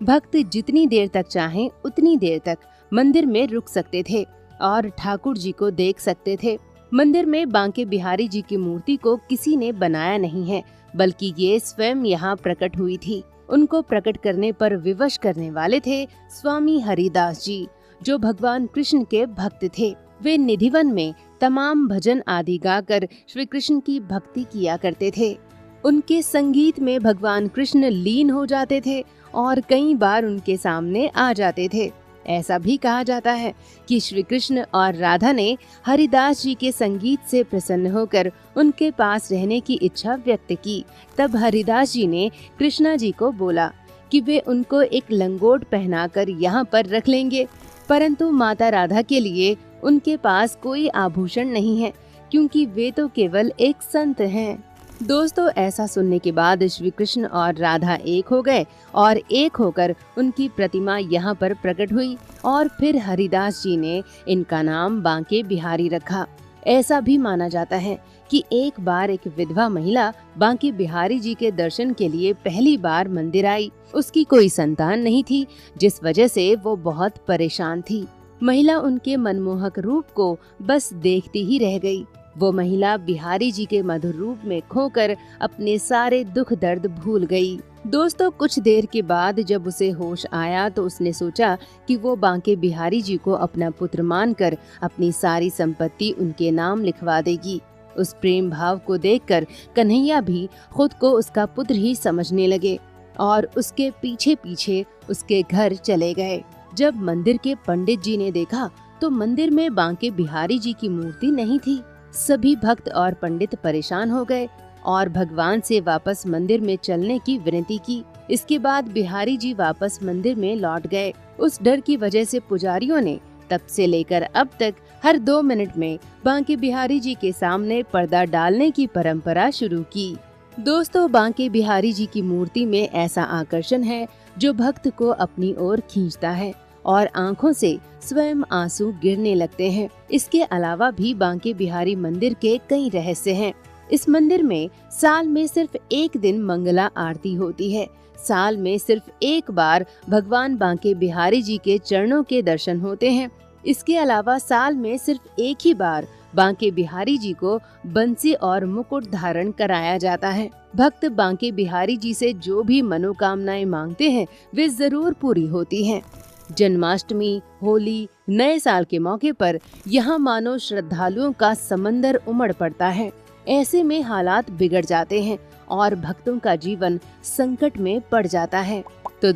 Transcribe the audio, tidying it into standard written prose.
भक्त जितनी देर तक चाहें उतनी देर तक मंदिर में रुक सकते थे और ठाकुर जी को देख सकते थे। मंदिर में बांके बिहारी जी की मूर्ति को किसी ने बनाया नहीं है, बल्कि ये स्वयं यहाँ प्रकट हुई थी। उनको प्रकट करने पर विवश करने वाले थे स्वामी हरिदास जी, जो भगवान कृष्ण के भक्त थे। वे निधिवन में तमाम भजन आदि गाकर श्री कृष्ण की भक्ति किया करते थे। उनके संगीत में भगवान कृष्ण लीन हो जाते थे और कई बार उनके सामने आ जाते थे। ऐसा भी कहा जाता है कि श्री कृष्ण और राधा ने हरिदास जी के संगीत से प्रसन्न होकर उनके पास रहने की इच्छा व्यक्त की। तब हरिदास जी ने कृष्णा जी को बोला कि वे उनको एक लंगोट पहनाकर यहाँ पर रख लेंगे, परंतु माता राधा के लिए उनके पास कोई आभूषण नहीं है, क्योंकि वे तो केवल एक संत हैं। दोस्तों, ऐसा सुनने के बाद श्री कृष्ण और राधा एक हो गए और एक होकर उनकी प्रतिमा यहाँ पर प्रकट हुई और फिर हरिदास जी ने इनका नाम बांके बिहारी रखा। ऐसा भी माना जाता है कि एक बार एक विधवा महिला बांके बिहारी जी के दर्शन के लिए पहली बार मंदिर आई। उसकी कोई संतान नहीं थी, जिस वजह से वो बहुत परेशान थी। महिला उनके मनमोहक रूप को बस देखती ही रह गई। वो महिला बिहारी जी के मधुर रूप में खोकर अपने सारे दुख दर्द भूल गई। दोस्तों, कुछ देर के बाद जब उसे होश आया तो उसने सोचा कि वो बांके बिहारी जी को अपना पुत्र मानकर अपनी सारी संपत्ति उनके नाम लिखवा देगी। उस प्रेम भाव को देखकर कन्हैया भी खुद को उसका पुत्र ही समझने लगे और उसके पीछे पीछे उसके घर चले गए। जब मंदिर के पंडित जी ने देखा तो मंदिर में बांके बिहारी जी की मूर्ति नहीं थी। सभी भक्त और पंडित परेशान हो गए और भगवान से वापस मंदिर में चलने की विनती की। इसके बाद बिहारी जी वापस मंदिर में लौट गए। उस डर की वजह से पुजारियों ने तब से लेकर अब तक हर 2 मिनट में बांके बिहारी जी के सामने पर्दा डालने की परंपरा शुरू की। दोस्तों, बांके बिहारी जी की मूर्ति में ऐसा आकर्षण है जो भक्त को अपनी ओर खींचता है और आंखों से स्वयं आंसू गिरने लगते हैं। इसके अलावा भी बांके बिहारी मंदिर के कई रहस्य हैं। इस मंदिर में साल में सिर्फ एक दिन मंगला आरती होती है। साल में सिर्फ एक बार भगवान बांके बिहारी जी के चरणों के दर्शन होते हैं। इसके अलावा साल में सिर्फ एक ही बार बांके बिहारी जी को बंसी और मुकुट धारण कराया जाता है। भक्त बांके बिहारी जी से जो भी मनोकामनाएं मांगते हैं वे जरूर पूरी होती हैं। जन्माष्टमी, होली, नए साल के मौके पर यहाँ मानो श्रद्धालुओं का समंदर उमड़ पड़ता है। ऐसे में हालात बिगड़ जाते हैं और भक्तों का जीवन संकट में पड़ जाता है। तो